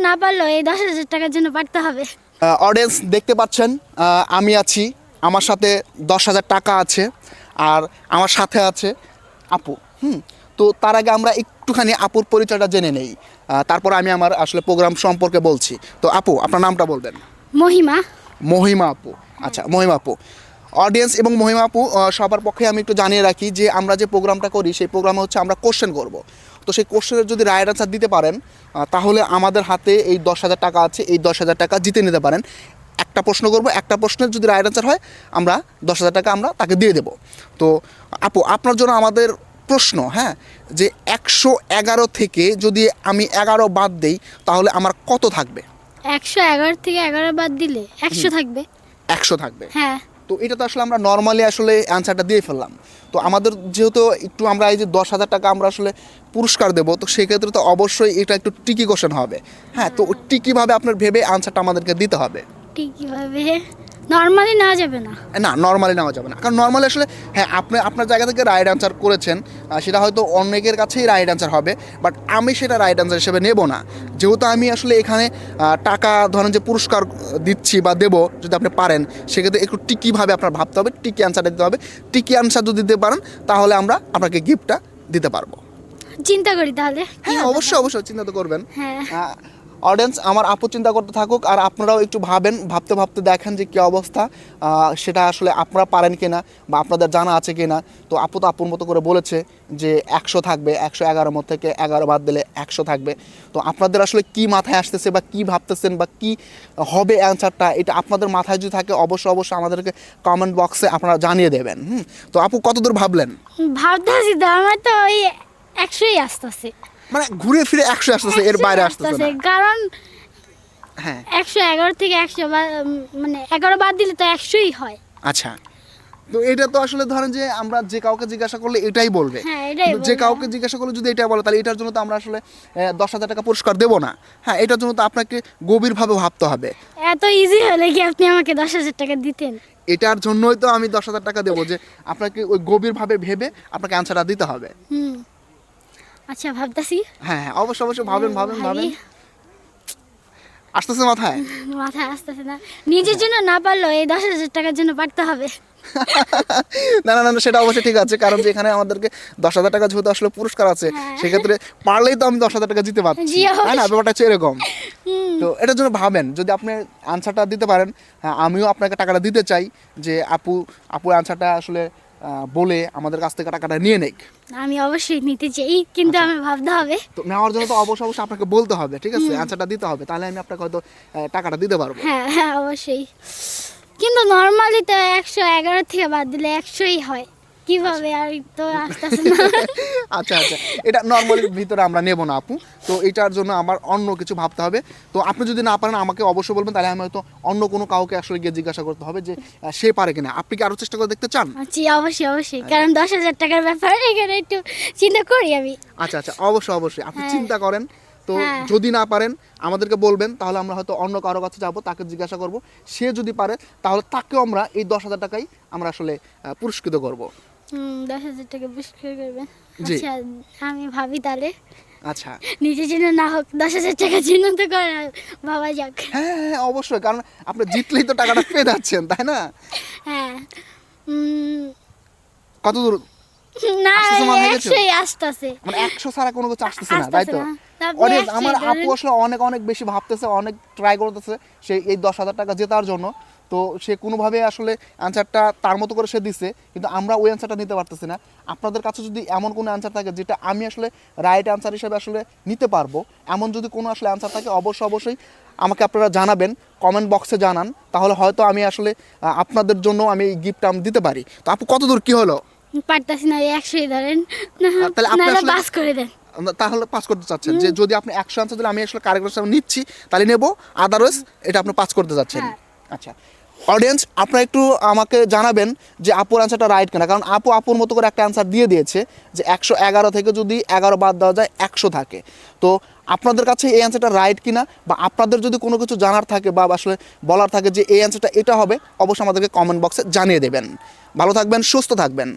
না পারলেও এই 10,000 টাকার জন্য পারতে হবে। অডিয়েন্স দেখতে পাচ্ছেন, আমি আছি, আমার সাথে 10,000 টাকা আছে, আর আমার সাথে আছে আপু। তো তার আগে আমরা একটুখানি আপুর পরিচয়টা জেনে নেই, তারপর আমি আমার আসলে প্রোগ্রাম সম্পর্কে বলছি। তো আপু, আপনার নামটা বলবেন। মহিমা। মহিমা আপু। আচ্ছা, মহিমা আপু। অডিয়েন্স এবং মহিমা আপু, সবার পক্ষে আমি একটু জানিয়ে রাখি যে আমরা যে প্রোগ্রামটা করি সেই প্রোগ্রামে হচ্ছে আমরা কোশ্চেন করব। তো সেই কোশ্চেনের যদি রাইট আনসার দিতে পারেন, তাহলে আমাদের হাতে এই 10,000 টাকা আছে, এই 10,000 টাকা জিতে নিতে পারেন। একটা প্রশ্ন করব, একটা প্রশ্নের যদি রাইট আনসার হয় আমরা 10,000 টাকা আমরা তাকে দিয়ে দেব। তো আপু, আপনার জন্য আমাদের প্রশ্ন, হ্যাঁ, যে 111 থেকে যদি আমি 11 বাদ দেই তাহলে আমার কত থাকবে? 111 থেকে 11 বাদ দিলে 100 থাকবে। 100 থাকবে। হ্যাঁ। তো এটা তো আসলে আমরা নর্মালি আসলে অ্যান্সারটা দিয়ে ফেললাম। তো আমাদের যেহেতু একটু আমরা এই যে 10,000 টাকা আমরা আসলে পুরস্কার দেবো, তো সেক্ষেত্রে তো অবশ্যই এটা একটু ট্রিকি কোশ্চেন হবে। হ্যাঁ, তো ট্রিকিভাবে আপনার ভেবে অ্যান্সারটা আমাদেরকে দিতে হবে। ঠিকইভাবে নরমালি নেওয়া যাবে না। না, নর্মালি নেওয়া যাবে না, কারণ নর্মালি আসলে হ্যাঁ আপনি আপনার জায়গা থেকে রাইট অ্যান্সার করেছেন, সেটা হয়তো অনেকের কাছেই রাইট অ্যান্সার হবে, বাট আমি সেটা রাইট অ্যান্সার হিসেবে নেব না। যেহেতু আমি আসলে এখানে টাকা ধরেন যে পুরস্কার দিচ্ছি বা দেবো, যদি আপনি পারেন সেক্ষেত্রে একটু টিকিভাবে আপনার ভাবতে হবে, টিকি অ্যান্সারটা দিতে হবে। টিকি অ্যান্সার যদি দিতে পারেন তাহলে আমরা আপনাকে গিফটটা দিতে পারবো। চিন্তা করি তাহলে। হ্যাঁ, অবশ্যই অবশ্যই চিন্তা তো করবেন। হ্যাঁ। অডিয়েন্স, আমার আপু চিন্তা করতে থাকুক, আর আপনারাও একটু ভাবেন, ভাবতে ভাবতে দেখেন যে কী অবস্থা, সেটা আসলে আপনারা পারেন কিনা বা আপনাদের জানা আছে কিনা। তো আপু তো আপুর মতো করে বলেছে যে 100 থাকবে, 111 মধ্যে থেকে 11 বাদ দিলে 100 থাকবে। তো আপনাদের আসলে কি মাথায় আসতেছে বা কি ভাবতেছেন বা কি হবে অ্যান্সারটা, এটা আপনাদের মাথায় যদি থাকে অবশ্যই অবশ্যই আমাদেরকে কমেন্ট বক্সে আপনারা জানিয়ে দেবেন। তো আপু কতদূর ভাবলেন? ভাবতেছি তো, আমার তো ওই 100ই আসতেছে। মানে ঘুরে ফিরে 100 আসতেছে, এর বাইরে আসতেছে না। কারণ হ্যাঁ, 111 থেকে 100 মানে 11 বাদ দিলে তো 100ই হয়। আচ্ছা। তো এটা তো আসলে ধরেন যে আমরা যে কাউকে জিজ্ঞাসা করলে এটাই বলবে। হ্যাঁ, এটাই কিন্তু যে বলবে। কাউকে জিজ্ঞাসা করলে যদি এটা বলে তাহলে এটার জন্য তো আমরা আসলে 10,000 টাকা পুরস্কার দেবো না। হ্যাঁ, এটার জন্য তো আপনাকে গভীরভাবে ভাবতে হবে। এত ইজি হলে কি আপনি আমাকে 10,000 টাকা দিতেন? এটার জন্যই তো আমি 10,000 টাকা দেবো, যে আপনাকে ওই গভীরভাবে ভেবে আপনাকে অ্যান্সারটা দিতে হবে। আচ্ছা, ভাবতাছি। হ্যাঁ হ্যাঁ, অবশ্যই অবশ্যই ভাবেন ভাবেন ভাবেন। আসতেছে মাথায়? মাথায় আসতেছে না। নিজের জন্য না পারলেও এই 10,000 টাকার জন্য পারতে হবে। না না না, সেটা অবশ্যই ঠিক আছে, কারণ যে এখানে আমাদেরকে 10,000 টাকা যেহেতু আসলে পুরস্কার আছে, সেক্ষেত্রে পারলেই তো আমি 10,000 টাকা দিতে পারছি। জি, অবশ্যই। হ্যাঁ না, ব্যাপারটা হচ্ছে এরকম। তো এটার জন্য ভাবেন, যদি আপনি আনসারটা দিতে পারেন, হ্যাঁ আমিও আপনাকে টাকাটা দিতে চাই, যে আপু আনসারটা আসলে বলে আমাদের কাছ থেকে টাকাটা নিয়ে নেক। আমি অবশ্যই নিতে চাই, কিন্তু আমি ভাবতে হবে। তো নেওয়ার জন্য তো অবশ্যই অবশ্যই আপনাকে বলতে হবে, ঠিক আছে, আনসারটা দিতে হবে, তাহলে আমি আপনাকে হয়তো টাকাটা দিতে পারবো। হ্যাঁ হ্যাঁ, অবশ্যই। কিন্তু নর্মালি তো 111 থেকে বাদ দিলে 100ই হয়। কিভাবে আর তো আসতেছে না। আচ্ছা আচ্ছা, এটা নর্মালির ভিতরে আমরা নেব না আপু। তো এটার জন্য আমার অন্য কিছু ভাবতে হবে। তো আপনি যদি না পারেন আমাকে অবশ্যই বলবেন, তাহলে আমি হয়তো অন্য কোনো কাউকে আসলে গিয়ে জিজ্ঞাসা করতে হবে যে সে পারে কিনা। আপনি কি আরও চেষ্টা করে দেখতে চান? জি, অবশ্যই অবশ্যই, কারণ 10,000 টাকার ব্যাপার, এখানে একটু চিন্তা করি আমি। আচ্ছা আচ্ছা, অবশ্যই অবশ্যই আপনি হ্যাঁ। চিন্তা করেন। তো হ্যাঁ। যদি না পারেন আমাদেরকে বলবেন, তাহলে আমরা হয়তো অন্য কারো কাছে যাব, তাকে জিজ্ঞাসা করব। সে যদি পারে তাহলে তাকেও আমরা এই 10,000 টাকাই আমরা আসলে পুরস্কৃত করব। 10,000 টাকা পুরস্কার করবেন? জি। আচ্ছা, আমি ভাবি তাহলে। আচ্ছা, নিজের জন্য না হোক, 10,000 টাকার জন্য তো করা ভাবা যাক। হ্যাঁ হ্যাঁ অবশ্যই, কারণ আপনি জিতলেই তো টাকাটা পেয়ে যাচ্ছেন, তাই না? হ্যাঁ। কত দূর না, আসতেছে মাথায় কিছু? 100ই আসতেছে। মানে 100 ছাড়া কোনো কিছু আসতেছে না, তাই তো? অডিয়েন্স, আমার আপু আসলে অনেক অনেক বেশি ভাবতেছে, অনেক ট্রাই করতেছে সে এই 10,000 টাকা জেতার জন্য। তো সে কোনোভাবে আসলে অ্যান্সারটা তার মতো করে সে দিচ্ছে, কিন্তু আমরা ওই অ্যান্সারটা নিতে পারতেছি না। আপনাদের কাছে যদি এমন কোনো অ্যান্সার থাকে যেটা আমি আসলে রাইট অ্যান্সার হিসেবে আসলে নিতে পারবো, এমন যদি কোনো আসলে অ্যান্সার থাকে অবশ্যই অবশ্যই আমাকে আপনারা জানাবেন, কমেন্ট বক্সে জানান, তাহলে হয়তো আমি আসলে আপনাদের জন্য আমি এই গিফটটা আমি দিতে পারি। তো আপু কতদূর কি হলো? পারতাছি না, 100ই ধরেন, তাহলে আপনি নাহলে আসলে পাস করে দেন। তাহলে পাস করতে চাচ্ছেন, যে যদি আপনি 100 আনসার দিলে আমি আসলে কারেক্ট আনসার নিচ্ছি তাহলে নেব, আদারওয়াইজ এটা আপনি পাস করতে যাচ্ছেন। হ্যাঁ। আচ্ছা অডিয়েন্স, আপনারা একটু আমাকে জানাবেন যে আপুর আনসারটা রাইট কিনা, কারণ আপুর মতো করে একটা আনসার দিয়ে দিয়েছে যে 111 থেকে যদি 11 বাদ দেওয়া যায় 100 থাকে। তো আপনাদের কাছে এই অ্যান্সারটা রাইট কিনা, বা আপনাদের যদি কোনো কিছু জানার থাকে বা আসলে বলার থাকে যে এই অ্যান্সারটা এটা হবে, অবশ্যই আমাদেরকে কমেন্ট বক্সে জানিয়ে দেবেন। ভালো থাকবেন, সুস্থ থাকবেন।